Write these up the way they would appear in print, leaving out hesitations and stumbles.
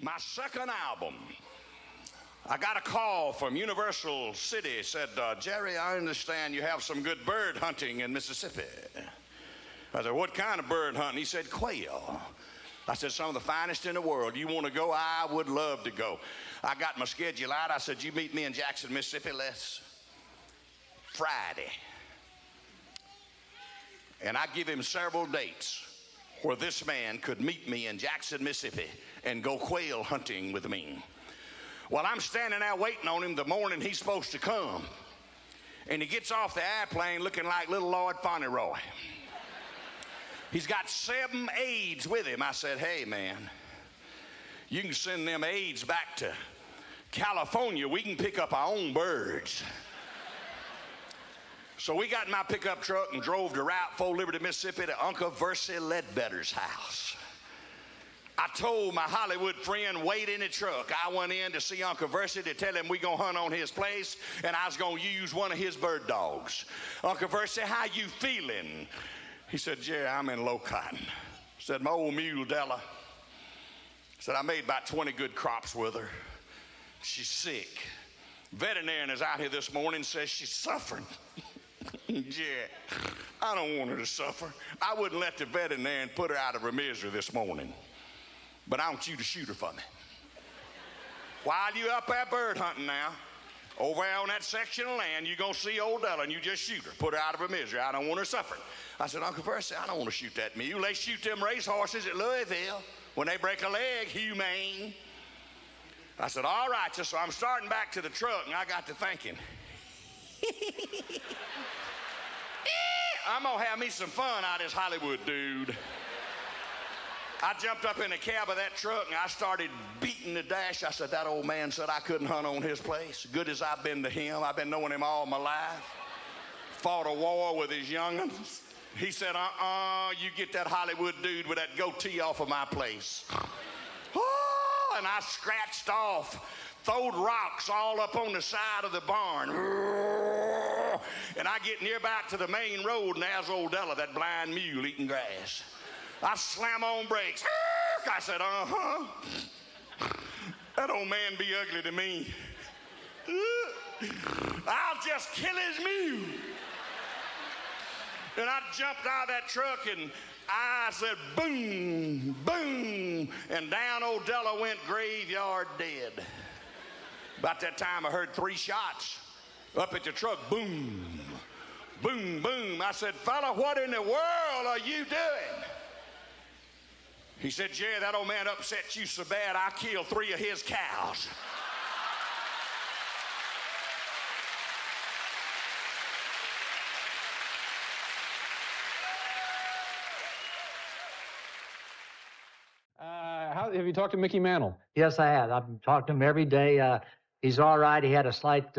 my second album. I got a call from Universal City, said, Jerry, I understand you have some good bird hunting in Mississippi. I said, what kind of bird hunting? He said, quail. I said, some of the finest in the world. You want to go? I would love to go. I got my schedule out. I said, you meet me in Jackson, Mississippi, Friday. And I give him several dates where this man could meet me in Jackson, Mississippi and go quail hunting with me. Well, I'm standing there waiting on him the morning he's supposed to come. And he gets off the airplane looking like little Lord Fauntleroy. He's got 7 aides with him. I said, hey, man, you can send them aides back to California. We can pick up our own birds. So we got in my pickup truck and drove to Route 4 Liberty, Mississippi to Uncle Versi Ledbetter's house. I told my Hollywood friend, wait in the truck. I went in to see Uncle Versi to tell him we gonna hunt on his place and I was gonna use one of his bird dogs. Uncle Versi, how you feeling? He said, Jerry, I'm in low cotton. Said, my old mule, Della. Said, I made about 20 good crops with her. She's sick. Veterinarian is out here this morning, says she's suffering. Jerry, I don't want her to suffer. I wouldn't let the veterinarian put her out of her misery this morning. But I want you to shoot her for me. While you up there bird hunting now, over there on that section of land, you're going to see old Della and you just shoot her. Put her out of her misery. I don't want her suffering. I said, Uncle Percy, I don't want to shoot that mule. They shoot them race horses at Louisville when they break a leg, humane. I said, all right. So I'm starting back to the truck and I got to thinking, I'm going to have me some fun out of this Hollywood dude. I jumped up in the cab of that truck and I started beating the dash. I said, that old man said I couldn't hunt on his place. Good as I've been to him, I've been knowing him all my life. Fought a war with his young'uns. He said, you get that Hollywood dude with that goatee off of my place. Oh, and I scratched off, throwed rocks all up on the side of the barn. And I get near back to the main road and there's old Della, that blind mule eating grass. I slam on brakes. I said, that old man be ugly to me. I'll just kill his mule. And I jumped out of that truck and I said, boom, boom, and down old Della went graveyard dead. About that time I heard 3 shots up at the truck, boom, boom, boom. I said, fella, what in the world are you doing? He said, Jerry, that old man upset you so bad I killed 3 of his cows. Have you talked to Mickey Mantle? Yes, I have. I've talked to him every day. He's all right. He had a slight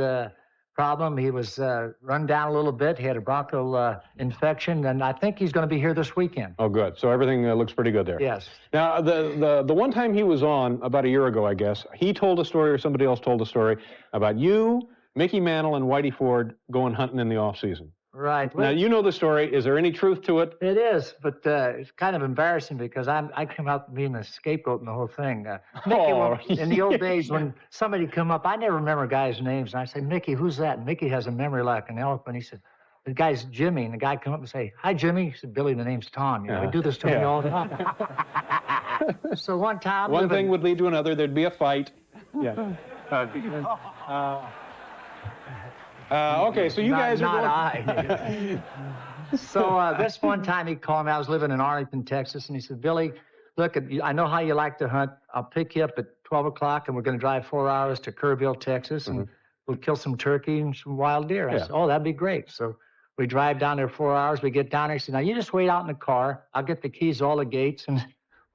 problem. He was run down a little bit. He had a bronchial infection, and I think he's going to be here this weekend. Oh, good. So everything looks pretty good there. Yes. Now, the one time he was on, about a year ago, I guess, he told a story, or somebody else told a story, about you, Mickey Mantle, and Whitey Ford going hunting in the off-season. Right. Now, you know the story. Is there any truth to it? It is, but it's kind of embarrassing because I come out being a scapegoat in the whole thing. Mickey, in the old days when somebody come up, I never remember guys' names, and I say, Mickey, who's that? And Mickey has a memory like an elephant. He said, the guy's Jimmy, and the guy come up and say, hi, Jimmy. He said, Billy, the name's Tom. You know, they do this to me all the time. So one time... One thing would lead to another. There'd be a fight. Yeah. Okay, so you guys are going... So this one time he called me. I was living in Arlington, Texas, and he said, Billy, look, I know how you like to hunt. I'll pick you up at 12 o'clock, and we're going to drive 4 hours to Kerrville, Texas, and we'll kill some turkey and some wild deer. I said, oh, that'd be great. So we drive down there 4 hours. We get down there. He said, now, you just wait out in the car. I'll get the keys to all the gates, and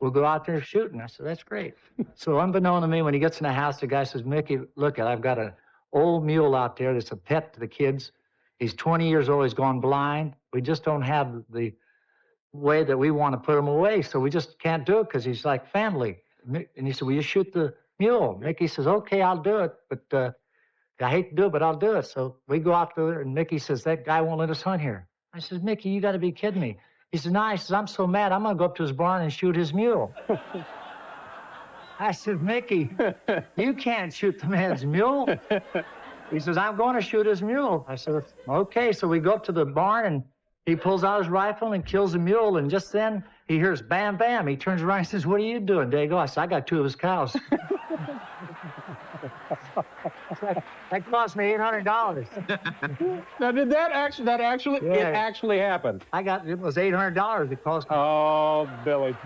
we'll go out there shooting. I said, that's great. So unbeknown to me, when he gets in the house, the guy says, Mickey, look, I've got an old mule out there that's a pet to the kids. He's 20 years old. He's gone blind. We just don't have the way that we want to put him away, so we just can't do it because he's like family. And he said, will you shoot the mule? Mickey says, okay, I'll do it, but I hate to do it, but I'll do it. So we go out there, and Mickey says, that guy won't let us hunt here. I says, Mickey, you got to be kidding me. He says, no, he says, I'm so mad, I'm going to go up to his barn and shoot his mule. I said, Mickey, you can't shoot the man's mule. He says, I'm going to shoot his mule. I said, okay. So we go up to the barn, and he pulls out his rifle and kills the mule. And just then, he hears bam, bam. He turns around and says, what are you doing, Dago? I said, I got 2 of his cows. That cost me $800. Now, did that actually, Yeah. it actually happened? It was $800 it cost me. Oh, Billy.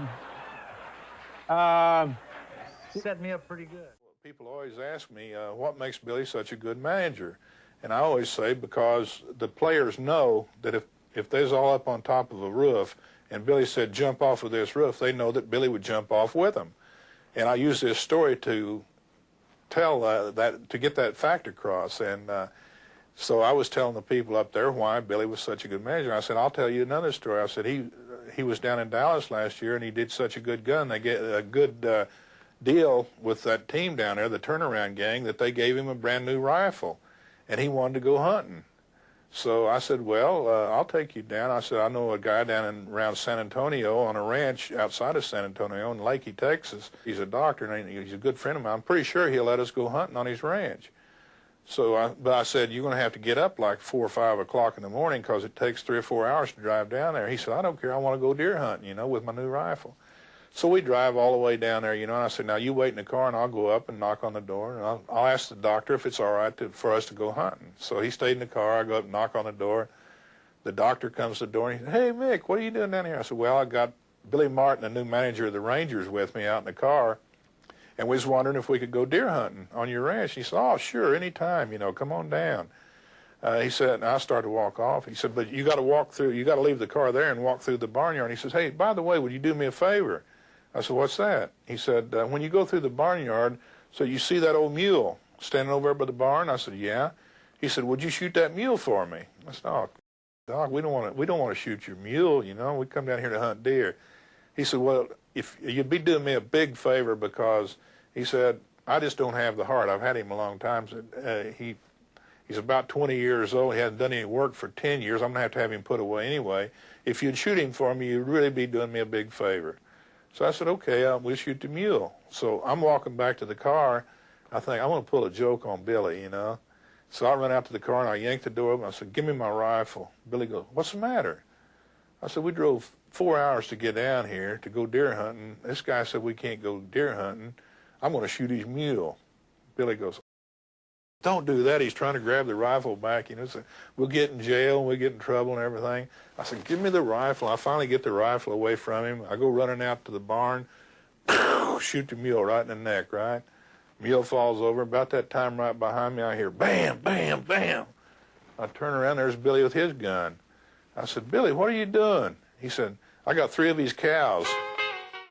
Set me up pretty good. People always ask me, what makes Billy such a good manager? And I always say, because the players know that if they's all up on top of a roof and Billy said, jump off of this roof, they know that Billy would jump off with them. And I use this story to tell to get that fact across. And so I was telling the people up there why Billy was such a good manager. I said, I'll tell you another story. I said, he was down in Dallas last year, and he did such a good gun. They get a good deal with that team down there, the turnaround gang, that they gave him a brand new rifle, and he wanted to go hunting. So I said, well, I'll take you down. I said, I know a guy down around San Antonio on a ranch outside of San Antonio in Lakey, Texas. He's a doctor, and he's a good friend of mine. I'm pretty sure he'll let us go hunting on his ranch. So, but I said, you're going to have to get up like 4 or 5 o'clock in the morning because it takes 3 or 4 hours to drive down there. He said, I don't care. I want to go deer hunting, you know, with my new rifle. So we drive all the way down there, you know, and I said, now you wait in the car, and I'll go up and knock on the door, and I'll ask the doctor if it's all right for us to go hunting. So he stayed in the car. I go up and knock on the door. The doctor comes to the door, and he said, hey, Mick, what are you doing down here? I said, well, I got Billy Martin, the new manager of the Rangers, with me out in the car, and we was wondering if we could go deer hunting on your ranch. He said, oh, sure, anytime, you know, come on down. He said, and I started to walk off. He said, but you got to leave the car there and walk through the barnyard. And he says, hey, by the way, would you do me a favor? I said, what's that? He said, when you go through the barnyard, so you see that old mule standing over there by the barn? I said, yeah. He said, would you shoot that mule for me? I said, oh, Doc, we don't want to shoot your mule, you know. We come down here to hunt deer. He said, well, if you'd be doing me a big favor, because he said, I just don't have the heart. I've had him a long time. He's about 20 years old. He hasn't done any work for 10 years. I'm going to have him put away anyway. If you'd shoot him for me, you'd really be doing me a big favor. So I said, okay, we'll shoot the mule. So I'm walking back to the car. I think, I'm going to pull a joke on Billy, you know. So I run out to the car, and I yanked the door open. I said, give me my rifle. Billy goes, what's the matter? I said, we drove 4 hours to get down here to go deer hunting. This guy said we can't go deer hunting. I'm going to shoot his mule. Billy goes, don't do that. He's trying to grab the rifle back. You know, so we'll get in jail, we'll get in trouble and everything. I said, give me the rifle. I finally get the rifle away from him. I go running out to the barn, shoot the mule right in the neck, right? Mule falls over. About that time right behind me, I hear bam, bam, bam. I turn around, there's Billy with his gun. I said, Billy, what are you doing? He said, I got 3 of these cows.